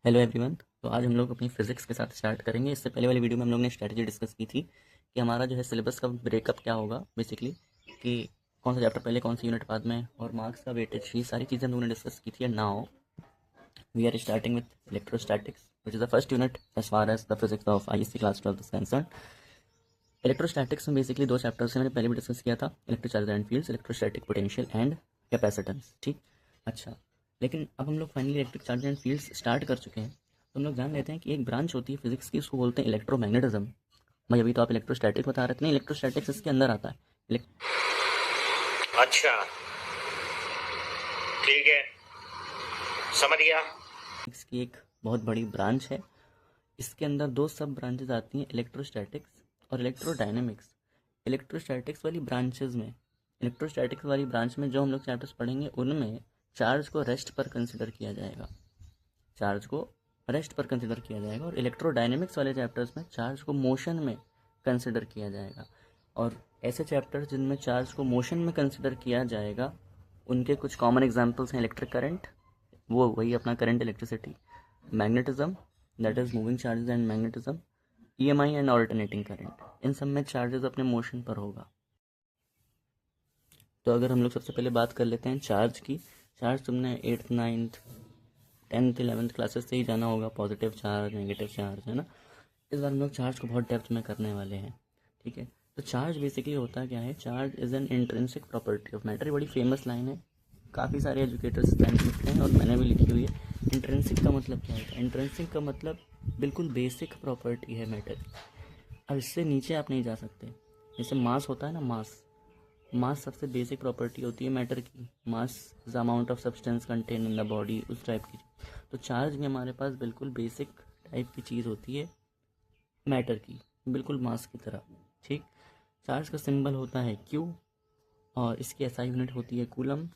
Hello everyone. तो आज हम लोग अपनी फिजिक्स के साथ स्टार्ट करेंगे। इससे पहले वाली वीडियो में हम लोग ने स्ट्रैटेजी डिस्कस की थी कि हमारा जो है सिलेबस का ब्रेकअप क्या होगा बेसिकली, कि कौन सा चैप्टर पहले कौन सी यूनिट बाद में, और मार्क्स का वेटेज, ये सारी चीज़ें हम लोगों ने डिस्कस की थी। And now we are starting with electrostatics which is the first unit as far as the physics of ISC class 12 is concern. Electrostatics में बेसिकली दो चैप्टर्स हैं, मैंने पहले भी डिस्कस किया था, electric charge and fields, electrostatic potential and capacitance. ठीक, अच्छा, लेकिन अब हम लोग finally electric charge and fields start कर चुके हैं, तो हम लोग जान लेते हैं कि एक ब्रांच होती है फिजिक्स की, उसको बोलते हैं इलेक्ट्रोमैग्नेटिज्म। भाई अभी तो आप इलेक्ट्रोस्टैटिक बता रहे थे, नहीं इलेक्ट्रोस्टैटिक्स इसके अंदर आता है। अच्छा, ठीक है, समझ गया। इलेक्ट्रिक्स की एक बहुत बड़ी ब्रांच है। इसके अंदर दो सब ब्रांचेज आती हैं, इलेक्ट्रोस्टैटिक्स और इलेक्ट्रोडायनेमिक्स। इलेक्ट्रोस्टैटिक्स वाली ब्रांचेज में, इलेक्ट्रोस्टैटिक्स वाली ब्रांच में जो हम लोग चैप्टर्स पढ़ेंगे उनमें चार्ज को रेस्ट पर कंसिडर किया जाएगा, चार्ज को रेस्ट पर कंसिडर किया जाएगा। और इलेक्ट्रोडायनेमिक्स वाले चैप्टर्स में चार्ज को मोशन में कंसिडर किया जाएगा। और ऐसे चैप्टर्स जिनमें चार्ज को मोशन में कंसिडर किया जाएगा, उनके कुछ कॉमन एग्जांपल्स हैं इलेक्ट्रिक करंट, वो वही अपना current, electricity, magnetism that is moving charges and magnetism, EMI and alternating current. इन सब में चार्जेस अपने मोशन पर होगा। तो अगर हम लोग सबसे पहले बात कर लेते हैं चार्ज की। चार्ज तुमने 8th 9th 10th 11th classes से ही जाना होगा, पॉजिटिव चार्ज, नेगेटिव चार्ज, है ना। इस बार हम लोग चार्ज को बहुत डेप्थ में करने वाले हैं। ठीक है, तो चार्ज बेसिकली होता क्या है? Charge is an intrinsic property of matter. ये बड़ी फेमस लाइन है, काफ़ी सारे एजुकेटर्स लाइन लिखते हैं और मैंने भी लिखी हुई है। इंट्रिंसिक का मतलब क्या होता है? इंट्रिंसिक का मतलब बिल्कुल बेसिक प्रॉपर्टी है मैटर की। अब इससे नीचे आप नहीं जा सकते। जैसे मास होता है ना, मास, मास सबसे बेसिक प्रॉपर्टी होती है मैटर की। Mass is amount of substance contain in the body, उस टाइप की। तो चार्ज भी हमारे पास बिल्कुल बेसिक टाइप की चीज़ होती है मैटर की, बिल्कुल मास की तरह। ठीक, चार्ज का सिंबल होता है क्यू, और इसकी एसआई यूनिट होती है कूलम।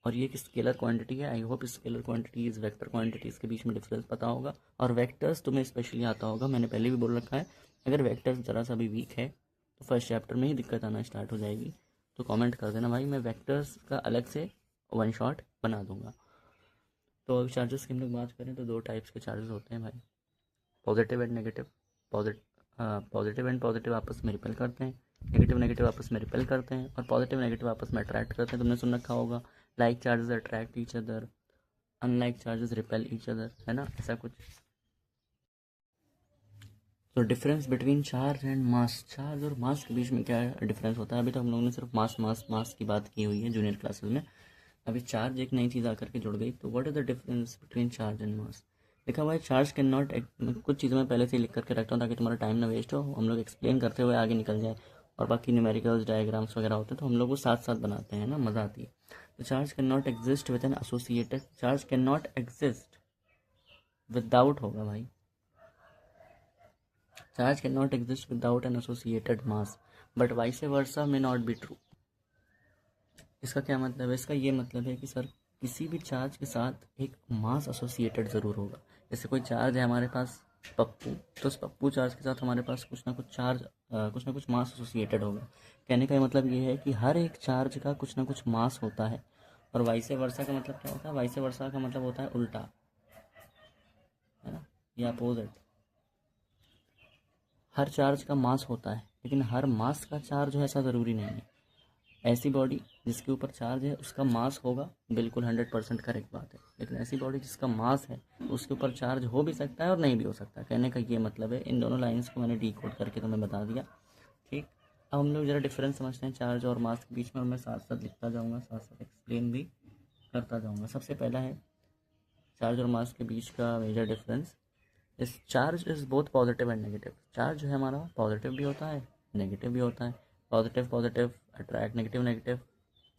और ये एक स्केलर क्वांटिटी है। I hope scalar quantity is vector quantities के बीच में डिफरेंस पता होगा। और वेक्टर्स तुम्हें स्पेशली आता होगा, मैंने पहले भी बोल रखा है, अगर वेक्टर्स ज़रा सा भी वीक है तो फर्स्ट चैप्टर में ही दिक्कत आना स्टार्ट हो जाएगी। तो कमेंट कर देना भाई, मैं वेक्टर्स का अलग से वन शॉट बना दूंगा। तो अगर चार्जेस की हम लोग बात करें तो दो टाइप्स के चार्जेस होते हैं भाई, positive and negative. Positive and positive आपस में रिपेल करते हैं, नेगेटिव नेगेटिव आपस में रिपेल करते हैं, और पॉजिटिव नेगेटिव आपस में अट्रैक्ट करते हैं। तुमने सुन रखा होगा, like charges attract each other, unlike charges repel each other, है ना, ऐसा कुछ। तो difference between charge and mass, charge और मास के बीच में क्या डिफरेंस होता है? अभी तो हम लोगों ने सिर्फ मास मास मास की बात की हुई है जूनियर क्लासेस में। अभी चार्ज एक नई चीज़ आकर के जुड़ गई। तो what is the difference between charge and mass? लिखा हुआ है चार्ज कैन नॉट, कुछ चीज़ें मैं पहले से ही लिख करके रखता हूँ ताकि तुम्हारा टाइम ना वेस्ट हो, हम लोग एक्सप्लेन करते हुए आगे निकल जाए। और बाकी न्यूमेरिकल्स, डायग्राम्स वगैरह होते हैं तो हम लोग वो साथ साथ बनाते हैं ना, मज़ा आती है। तो charge can not exist with an associated, charge can not exist without होगा भाई, charge can not exist without an associated mass, but vice versa may not be true. इसका क्या मतलब है? इसका ये मतलब है कि सर किसी भी चार्ज के साथ एक मास एसोसिएटेड ज़रूर होगा। जैसे कोई चार्ज है हमारे पास पप्पू, तो उस पप्पू चार्ज के साथ हमारे पास कुछ ना कुछ चार्ज, कुछ ना कुछ मास एसोसिएटेड होगा। कहने का मतलब ये है कि हर एक चार्ज का कुछ ना कुछ मास होता है। और वाइस वर्सा का मतलब क्या होता है? वाइस वर्सा का मतलब होता है उल्टा, है ना, या अपोजिट। हर चार्ज का मास होता है, लेकिन हर मास का चार्ज हो ऐसा ज़रूरी नहीं है। ऐसी बॉडी जिसके ऊपर चार्ज है उसका मास होगा, बिल्कुल 100% करेक्ट बात है। लेकिन ऐसी बॉडी जिसका मास है उसके ऊपर चार्ज हो भी सकता है और नहीं भी हो सकता। कहने का ये मतलब है। इन दोनों लाइंस को मैंने डिकोड करके तुम्हें बता दिया। ठीक, अब हम लोग ज़रा डिफरेंस समझते हैं चार्ज और मास के बीच में, और मैं साथ साथ लिखता जाऊँगा, साथ साथ एक्सप्लेन भी करता जाऊँगा। सबसे पहला है चार्ज और मास के बीच का मेजर डिफरेंस। इस charge is both positive and negative. Charge जो है हमारा पॉजिटिव भी होता है, नेगेटिव भी होता है। Positive positive attract, negative negative,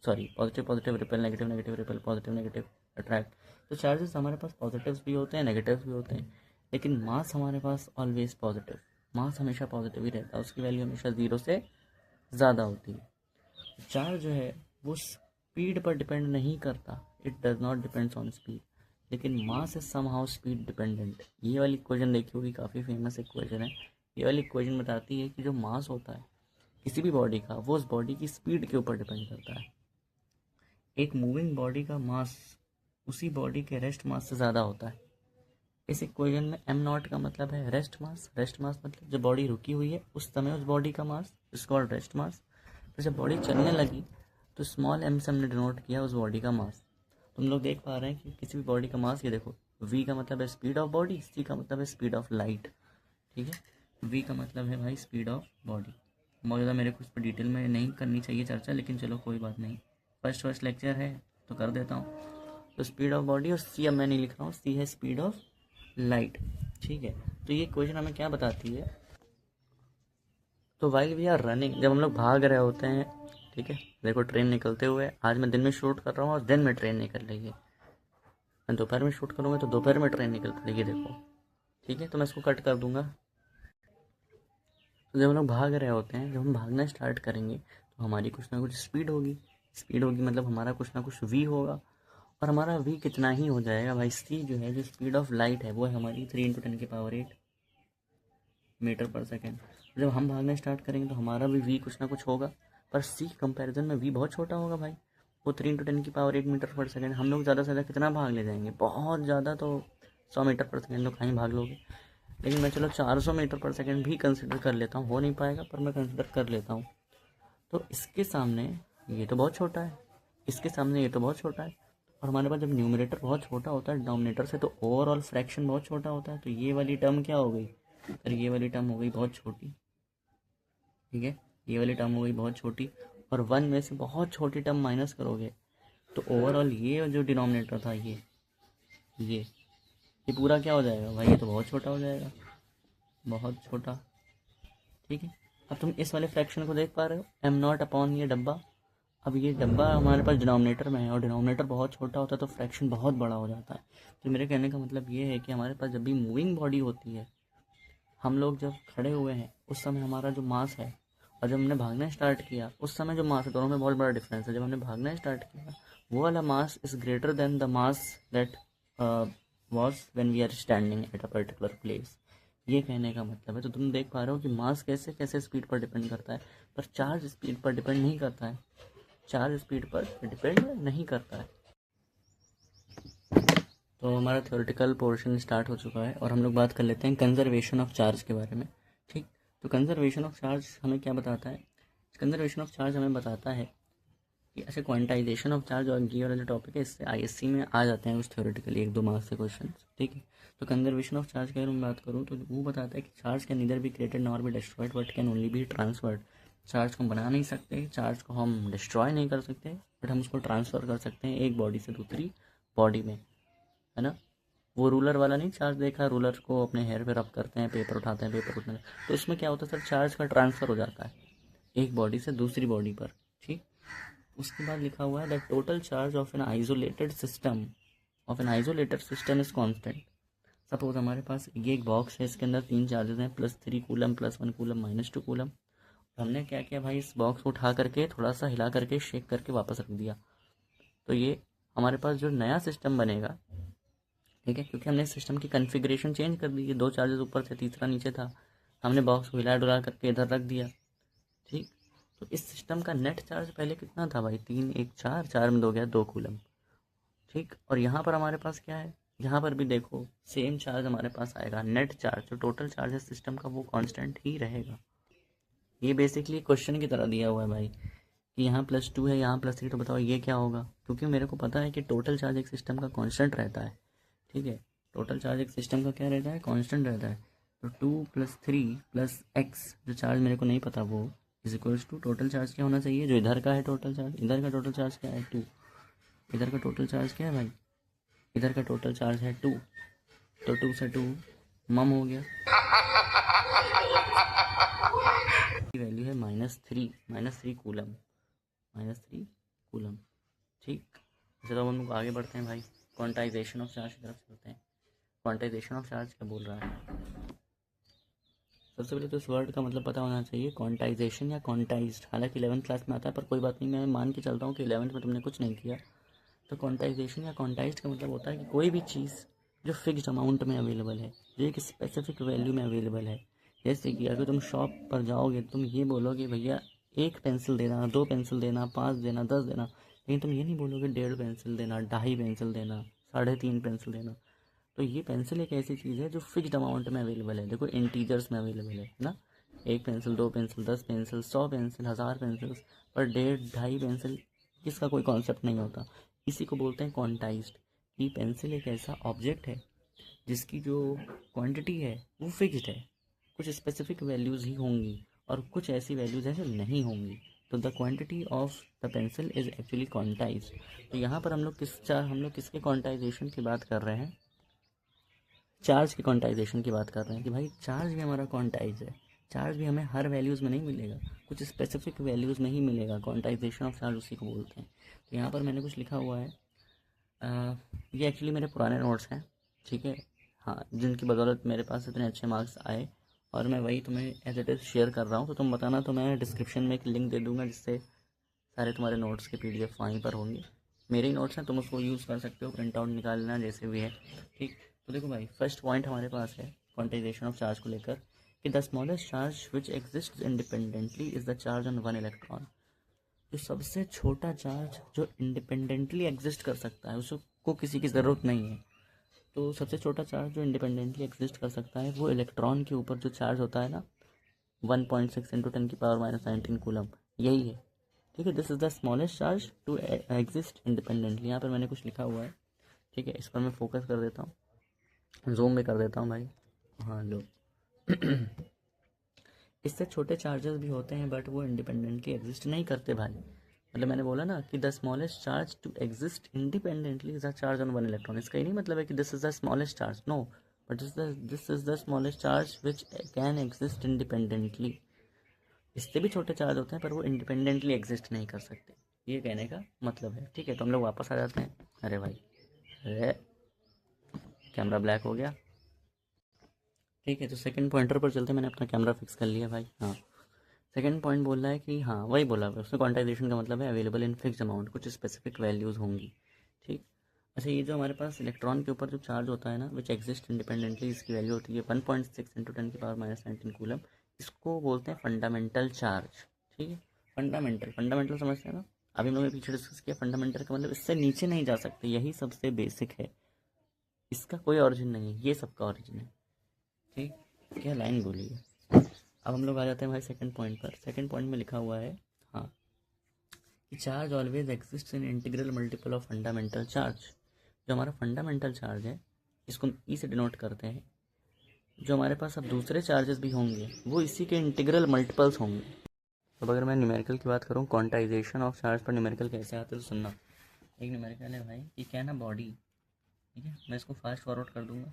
sorry, positive positive repel, negative negative repel, positive negative attract. तो चार्जेस हमारे पास पॉजिटिव्स भी होते हैं, नेगेटिव्स भी होते हैं, लेकिन मास हमारे पास ऑलवेज पॉजिटिव, मास हमेशा पॉजिटिव ही रहता है, उसकी वैल्यू हमेशा 0 से ज़्यादा होती है। चार्ज जो है वो स्पीड पर डिपेंड नहीं करता, it does not depends on speed, लेकिन mass is somehow speed dependent. ये वाली इक्वेशन देखी होगी, काफ़ी फेमस इक्वेशन है। ये वाली इक्वेशन बताती है कि जो मास होता है किसी भी बॉडी का, वो उस बॉडी की स्पीड के ऊपर डिपेंड करता है। एक मूविंग बॉडी का मास उसी बॉडी के रेस्ट मास से ज़्यादा होता है। इस इक्वेशन में एम नॉट का मतलब है रेस्ट मास। रेस्ट मास मतलब जब बॉडी रुकी हुई है उस समय उस बॉडी का मास, इसको रेस्ट मास। तो जब बॉडी चलने लगी तो स्मॉल एम से हमने डिनोट किया उस बॉडी का मास। तुम लोग देख पा रहे हैं कि किसी भी बॉडी का मास, ये देखो v का मतलब है स्पीड ऑफ बॉडी, c का मतलब है स्पीड ऑफ लाइट। ठीक है, v का मतलब है भाई स्पीड ऑफ बॉडी। मौजूदा मेरे को इस पर डिटेल में नहीं करनी चाहिए चर्चा, लेकिन चलो कोई बात नहीं, फर्स्ट लेक्चर है तो कर देता हूँ। तो स्पीड ऑफ बॉडी, और c अब मैं नहीं लिख रहा हूँ, c है स्पीड ऑफ लाइट। ठीक है, तो ये क्वेश्चन हमें क्या बताती है, तो वाइल वी आर रनिंग, जब हम लोग भाग रहे होते हैं, ठीक है, देखो ट्रेन निकलते हुए, आज मैं दिन में शूट कर रहा हूँ और दिन में ट्रेन निकल रही है, मैं दोपहर में शूट करूँगा तो दोपहर में ट्रेन निकल पड़ेगी, देखो। ठीक है, तो मैं इसको कट कर दूंगा। तो जब हम लोग भाग रहे होते हैं, जब हम भागना स्टार्ट करेंगे तो हमारी कुछ ना कुछ स्पीड होगी। स्पीड होगी मतलब हमारा कुछ ना कुछ वी होगा, और हमारा वी कितना ही हो जाएगा भाई, सी जो है, जो स्पीड ऑफ लाइट है, वो है हमारी 3 × 10⁸ मीटर पर सेकेंड। जब हम भागना स्टार्ट करेंगे तो हमारा भी वी कुछ ना कुछ होगा, पर सी कंपैरिजन में वी बहुत छोटा होगा भाई। वो 3 × 10⁸ मीटर पर सेकेंड। हम लोग ज़्यादा से ज़्यादा कितना भाग ले जाएंगे, बहुत ज़्यादा तो 100 मीटर पर सेकेंड तो कहीं भाग लोगे, लेकिन मैं चलो 400 मीटर पर सेकेंड भी कंसिडर कर लेता हूँ। हो नहीं पाएगा पर मैं कंसिडर कर लेता हूँ। तो इसके सामने ये तो बहुत छोटा है, इसके सामने ये तो बहुत छोटा है, और हमारे पास जब न्यूमरेटर बहुत छोटा होता है डिनोमिनेटर से, तो ओवरऑल फ्रैक्शन बहुत छोटा होता है। तो ये वाली टर्म क्या हो गई, अरे ये वाली टर्म हो गई बहुत छोटी। ठीक है, ये वाली टर्म हो गई बहुत छोटी, और 1 में से बहुत छोटी टर्म माइनस करोगे तो ओवरऑल ये जो डिनोमिनेटर था, ये पूरा क्या हो जाएगा भाई, ये तो बहुत छोटा हो जाएगा, बहुत छोटा। ठीक है, अब तुम इस वाले फ्रैक्शन को देख पा रहे हो, एम नॉट अपॉन ये डब्बा। अब ये डब्बा हमारे पास डिनोमिनेटर में है, और डिनोमिनेटर बहुत छोटा होता है तो फ्रैक्शन बहुत बड़ा हो जाता है। तो मेरे कहने का मतलब ये है कि हमारे पास जब भी मूविंग बॉडी होती है, हम लोग जब खड़े हुए हैं उस समय हमारा जो मास है, और जब हमने भागना स्टार्ट किया उस समय जो मास है, दोनों में बहुत बड़ा डिफरेंस है। जब हमने भागना स्टार्ट किया वो वाला mass is greater than the mass that was when we are standing at a particular place. ये कहने का मतलब है। तो तुम देख पा रहे हो कि मास कैसे कैसे स्पीड पर डिपेंड करता है, पर चार्ज स्पीड पर डिपेंड नहीं करता है। चार्ज स्पीड पर डिपेंड नहीं करता है। तो हमारा थ्योरेटिकल पोर्शन स्टार्ट हो चुका है, और हम लोग बात कर लेते हैं कंजर्वेशन ऑफ चार्ज के बारे में। ठीक, तो कंजर्वेशन ऑफ चार्ज हमें क्या बताता है, कंजर्वेशन ऑफ चार्ज हमें बताता है कि ऐसे क्वांटाइजेशन ऑफ चार्ज, और ये वाला जो टॉपिक है इससे आईएससी में आ जाते हैं कुछ थ्योरेटिकली 1-2 मार्क्स के क्वेश्चन। ठीक है, तो कंजर्वेशन ऑफ चार्ज की अगर मैं बात करूँ तो वो बताता है कि charge can neither be created nor be destroyed but can only be transferred. Charge को हम बना नहीं सकते, चार्ज को हम डिस्ट्रॉय नहीं कर सकते, बट हम उसको ट्रांसफ़र कर सकते हैं एक बॉडी से दूसरी बॉडी में, है ना। वो रूलर वाला नहीं चार्ज देखा, रूलर को अपने हेयर पे रब करते हैं, पेपर उठाते हैं, पेपर उठाते हैं, तो इसमें क्या होता है सर, चार्ज का ट्रांसफ़र हो जाता है एक बॉडी से दूसरी बॉडी पर। ठीक, उसके बाद लिखा हुआ है that total charge of an isolated system is constant. Suppose हमारे पास ये एक बॉक्स है, इसके अंदर 3 चार्जेस हैं, +3 कूलम, +1 कूलम, -2 कूलम। हमने क्या किया भाई, इस बॉक्स को उठा करके थोड़ा सा हिला करके शेक करके वापस रख दिया, तो ये हमारे पास जो नया सिस्टम बनेगा, ठीक है, क्योंकि हमने सिस्टम की कन्फिग्रेशन चेंज कर दी है, 2 चार्जेस ऊपर थे, तीसरा नीचे था, हमने बॉक्स को हिला डुला करके इधर रख दिया। ठीक, तो इस सिस्टम का नेट चार्ज पहले कितना था भाई, 3 1 4, 4 में 2 गया, 2 कूलम। ठीक, और यहाँ पर हमारे पास क्या है, यहाँ पर भी देखो सेम चार्ज हमारे पास आएगा, नेट चार्ज जो टोटल चार्ज है सिस्टम का वो कांस्टेंट ही रहेगा। ये बेसिकली क्वेश्चन की तरह दिया हुआ है भाई कि यहाँ +2 है, यहाँ +3, तो बताओ ये क्या होगा, क्योंकि मेरे को पता है कि टोटल चार्ज एक सिस्टम का कांस्टेंट रहता है। ठीक है, टोटल चार्ज एक सिस्टम का क्या रहता है, कांस्टेंट रहता है। तो 2 + 3 + x, जो चार्ज मेरे को नहीं पता वो is equals to total charge क्या होना चाहिए, जो इधर का है टोटल चार्ज, इधर का टोटल चार्ज क्या है 2, इधर का टोटल चार्ज क्या है भाई, इधर का टोटल चार्ज है 2, तो 2 से 2 मम हो गया, वैल्यू है -3 कूलम, -3 कूलम। ठीक, चलो हम लोग आगे बढ़ते हैं भाई, क्वांटाइजेशन ऑफ चार्ज की तरफ चलते हैं। क्वांटाइजेशन ऑफ चार्ज क्या बोल रहा है, सबसे पहले तो इस वर्ड का मतलब पता होना चाहिए, क्वांटाइजेशन या क्वांटाइज्ड। हालांकि 11th क्लास में आता है, पर कोई बात नहीं, मैं मान के चलता हूँ कि 11th में तुमने कुछ नहीं किया। तो क्वांटाइजेशन या क्वांटाइज्ड का मतलब होता है कि कोई भी चीज़ जो फिक्स्ड अमाउंट में अवेलेबल है, जो एक स्पेसिफिक वैल्यू में अवेलेबल है। जैसे कि अगर तुम शॉप पर जाओगे, तुम ये बोलोगे भैया 1 पेंसिल देना, 2 पेंसिल देना, 5 देना, 10 देना, लेकिन तुम ये नहीं बोलोगे 1.5 पेंसिल देना, 2.5 पेंसिल देना, 3.5 पेंसिल देना। तो ये पेंसिल एक ऐसी चीज़ है जो फिक्स्ड अमाउंट में अवेलेबल है। देखो इंटीजर्स में अवेलेबल है ना, 1 pencil, 2 pencil, 10 pencil, 100 pencil, 1000 pencils, पर 1.5 पेंसिल इसका कोई कॉन्सेप्ट नहीं होता। इसी को बोलते हैं क्वांटाइज्ड। कि पेंसिल एक ऐसा ऑब्जेक्ट है जिसकी जो क्वांटिटी है वो फिक्स्ड है, कुछ स्पेसिफिक वैल्यूज़ ही होंगी और कुछ ऐसी वैल्यूज़ हैं जो नहीं होंगी। तो the quantity of the pencil is actually quantized. तो यहाँ पर हम लोग किसके क्वांटाइजेशन की बात कर रहे हैं? चार्ज की क्वांटाइजेशन की बात कर रहे हैं कि भाई चार्ज भी हमारा क्वांटाइज है। चार्ज भी हमें हर वैल्यूज़ में नहीं मिलेगा, कुछ स्पेसिफिक वैल्यूज़ में ही मिलेगा। क्वांटाइजेशन ऑफ चार्ज उसी को बोलते हैं। तो यहाँ पर मैंने कुछ लिखा हुआ है, ये एक्चुअली मेरे पुराने नोट्स हैं, ठीक है। हाँ, जिनकी बदौलत मेरे पास इतने अच्छे मार्क्स आए और मैं वही तुम्हें एज इट इज़ शेयर कर रहा हूँ। तो तुम बताना, तो मैं डिस्क्रिप्शन में एक लिंक दे दूँगा जिससे सारे तुम्हारे नोट्स के PDF वहीं पर होंगे। मेरे ही नोट्स हैं, तुम उसको यूज़ कर सकते हो, प्रिंट आउट निकाल लेना जैसे भी है, ठीक। तो देखो भाई, फर्स्ट पॉइंट हमारे पास है क्वांटाइजेशन ऑफ चार्ज को लेकर कि the smallest charge which exist independently is the charge on 1 electron. जो सबसे छोटा चार्ज जो इंडिपेंडेंटली एग्जिस्ट कर सकता है, उसको किसी की ज़रूरत नहीं है। तो सबसे छोटा चार्ज जो इंडिपेंडेंटली एग्जिस्ट कर सकता है वो इलेक्ट्रॉन के ऊपर जो चार्ज होता है ना, 1.6 इंटू 10⁻⁻19 कूलम, यही है, ठीक है। This is the smallest charge to exist independently. यहाँ पर मैंने कुछ लिखा हुआ है, ठीक है। इस पर मैं फोकस कर देता हूँ, जूम भी कर देता हूँ भाई। हाँ लो इससे छोटे चार्जेस भी होते हैं बट वो इंडिपेंडेंटली एग्जिस्ट नहीं करते भाई। मतलब मैंने बोला ना कि the smallest charge to exist independently is the charge on 1 electron. इसका ये नहीं मतलब है कि this is the smallest charge, no, but this is the smallest charge which can exist independently. इससे भी छोटे चार्ज होते हैं पर वो इंडिपेंडेंटली एग्जिस्ट नहीं कर सकते, ये कहने का मतलब है, ठीक है। तो हम लोग वापस आ जाते हैं। अरे भाई, अरे कैमरा ब्लैक हो गया, ठीक है। तो सेकंड पॉइंटर पर चलते, मैंने अपना कैमरा फिक्स कर लिया भाई। हाँ, सेकंड पॉइंट बोल रहा है कि हाँ वही बोला है उसमें, क्वांटाइजेशन का मतलब है अवेलेबल इन फिक्स अमाउंट, कुछ स्पेसिफिक वैल्यूज़ होंगी, ठीक। अच्छा, ये जो हमारे पास इलेक्ट्रॉन के ऊपर जो चार्ज होता है ना, विच एग्जिस्ट इंडिपेंडेंटली, इसकी वैल्यू होती है 1.6 इंटू 10⁻⁻19 कूलम। इसको बोलते हैं फंडामेंटल चार्ज, ठीक है। फंडामेंटल समझते हैं ना, अभी हम लोगों ने पीछे डिस्कस किया। फंडामेंटल का मतलब इससे नीचे नहीं जा सकते, यही सबसे बेसिक है, इसका कोई ऑरिजिन नहीं है, ये सबका ऑरिजिन है, ठीक। क्या लाइन बोली है। अब हम लोग आ जाते हैं भाई सेकंड पॉइंट पर। सेकंड पॉइंट में लिखा हुआ है, हाँ, कि charge always exist in integral multiple of fundamental charge. जो हमारा फंडामेंटल चार्ज है, इसको हम ई से डिनोट करते हैं। जो हमारे पास अब दूसरे चार्जेस भी होंगे वो इसी के इंटीग्रल मल्टीपल्स होंगे। अब अगर मैं न्यूमेरिकल की बात करूँ, क्वांटाइजेशन ऑफ चार्ज पर न्यूमेरिकल कैसे आते हैं तो सुनना। एक न्यूमेरिकल है भाई कि क्या ना बॉडी, ठीक है, मैं इसको फास्ट फॉरवर्ड कर दूंगा।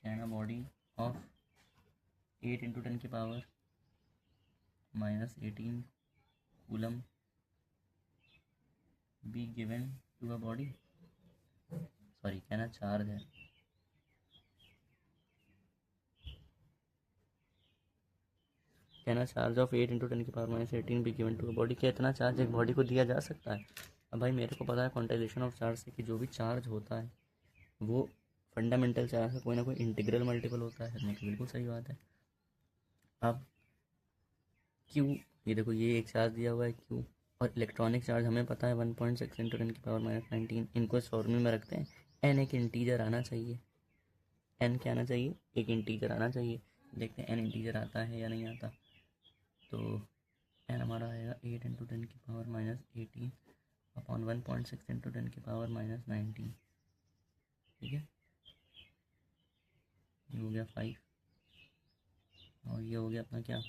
क्या ना body of 8 into 10⁻−18 coulomb be given to a body, sorry कहना चार्ज है, कहना charge of 8 into 10⁻−18 be given to a body. क्या इतना चार्ज एक बॉडी को दिया जा सकता है? अब भाई मेरे को पता है क्वांटाइजेशन ऑफ चार्ज से कि जो भी चार्ज होता है वो फंडामेंटल चार्ज का कोई ना कोई इंटीग्रल मल्टीपल होता है, नहीं, बिल्कुल सही बात है। अब क्यू, ये देखो ये एक चार्ज दिया हुआ है क्यू, और इलेक्ट्रॉनिक चार्ज हमें पता है 1.6 इंटू 10⁻−19। इनको इस फॉर्मूले में रखते हैं। एन एक इंटीजर आना चाहिए, एन क्या आना चाहिए, एक इंटीजर आना चाहिए। देखते हैं एन इंटीजर आता है या नहीं आता। तो एन हमारा आएगा 8 इंटू 10⁻−18 अपॉन 1.6 इंटू 10⁻−19, ठीक है। ये हो गया 5 और ये हो गया अपना क्या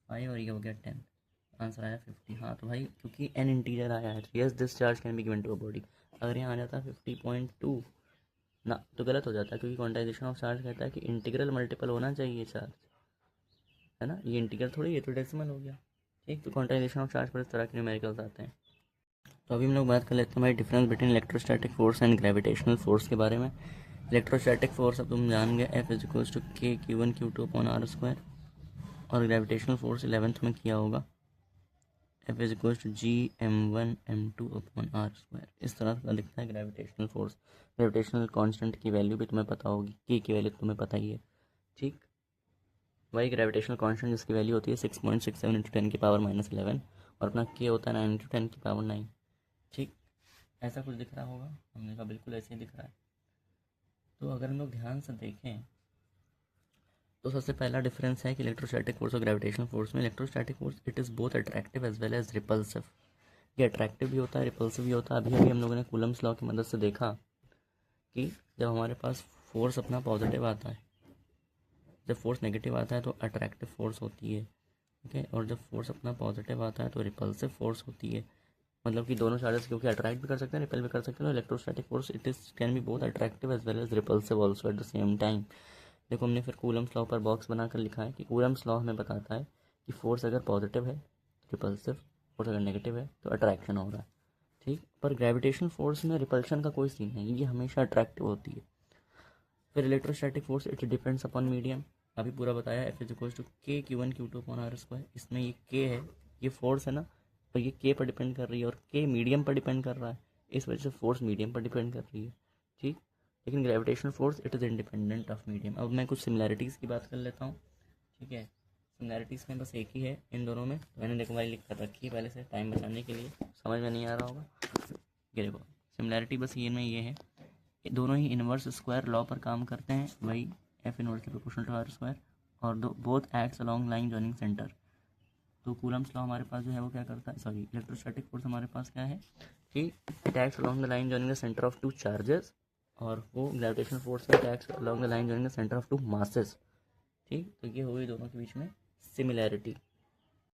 5 और ये हो गया 10, आंसर आया 50। हाँ तो भाई क्योंकि एन इंटीजर आया है तो yes this charge can be given to a body. अगर यहाँ आ जाता 50.2 ना तो गलत हो जाता है, क्योंकि क्वांटाइजेशन ऑफ चार्ज कहता है कि इंटीग्रल मल्टीपल होना चाहिए चार्ज, है ना। ये इंटीग्रल थोड़ी, ये तो डेसिमल हो गया, ठीक। तो क्वांटाइजेशन ऑफ चार्ज पर इस तरह के न्यूमेरिकल्स आते हैं। तो अभी हम लोग बात कर लेते हैं भाई difference between electrostatic force and gravitational force के बारे में। इलेक्ट्रोस्टैटिक फोर्स अब तुम जान गए, F इज इक्वल्स टू के Q1 Q2 अपॉन R²। और ग्रेविटेशनल फोर्स 11th में किया होगा, F is equals to G m1 m2 upon R²। इस तरह का दिखता है ग्रेविटेशनल फोर्स। ग्रेविटेशनल कांस्टेंट की वैल्यू भी तुम्हें पता होगी, के की वैल्यू तुम्हें पता ही है, ठीक। वही ग्रेविटेशनल कांस्टेंट जिसकी वैल्यू होती है 6.67 इंटू 10⁻11 और अपना के होता है 9 इंटू 10⁻9, ठीक। ऐसा कुछ दिख रहा होगा, हमने कहा बिल्कुल ऐसे ही दिख रहा है। तो अगर हम लोग ध्यान से देखें तो सबसे पहला डिफरेंस है कि इलेक्ट्रोस्टैटिक फोर्स और ग्रेविटेशनल फोर्स में electrostatic force it is both attractive as well as repulsive. ये अट्रैक्टिव भी होता है, रिपल्सिव भी होता है। अभी अभी हम लोगों ने कूलम्स लॉ की मदद से देखा कि जब हमारे पास फोर्स अपना पॉजिटिव आता है, जब फोर्स नेगेटिव आता है तो अट्रैक्टिव फोर्स होती है, ठीक है, और जब फोर्स अपना पॉजिटिव आता है तो रिपल्सिव फोर्स होती है। मतलब कि दोनों चार्जेस क्योंकि अट्रैक्ट भी कर सकते हैं, रिपेल भी कर सकते हैं। Electrostatic force it is can be both attractive as well as repulsive also at the same time. देखो हमने फिर कूलम्स लॉ पर बॉक्स बनाकर लिखा है कि कूलम्स लॉ हमें बताता है कि फोर्स अगर पॉजिटिव है रिपल्सिव, फोर्स अगर नेगेटिव है तो अट्रैक्शन हो रहा है, ठीक। पर ग्रेविटेशनल फोर्स में रिपल्शन का कोई सीन नहीं, ये हमेशा अट्रैक्टिव होती है। फिर electrostatic force it depends upon medium, अभी पूरा बताया, एफ इज इक्वल टू के Q1 Q2 upon are square. इसमें ये के है, ये फोर्स है ना, तो ये के पर डिपेंड कर रही है और के मीडियम पर डिपेंड कर रहा है, इस वजह से फोर्स मीडियम पर डिपेंड कर रही है, ठीक। लेकिन gravitational force it is independent of medium. अब मैं कुछ सिमिलैरिटीज़ की बात कर लेता हूँ, ठीक है। सिमिलैरिटीज़ में बस एक ही है इन दोनों में, तो मैंने देखो भाई लिख कर रखी है पहले से टाइम बचाने के लिए, समझ में नहीं आ रहा होगा। ये देखो सिमिलैरिटी बस ये में ये है, दोनों ही इनवर्स स्क्वायर लॉ पर काम करते हैं, वही F inverse proportional to R square, और दो both acts along line joining centre. तो कूलम्स लॉ हमारे पास जो है वो क्या करता है, सॉरी इलेक्ट्रोस्टैटिक फोर्स हमारे पास क्या है कि it acts along the line joining the centre of two charges, और वो gravitational force it acts along the line joining the centre of two masses, ठीक। तो ये हो गई दोनों के बीच में सिमिलैरिटी।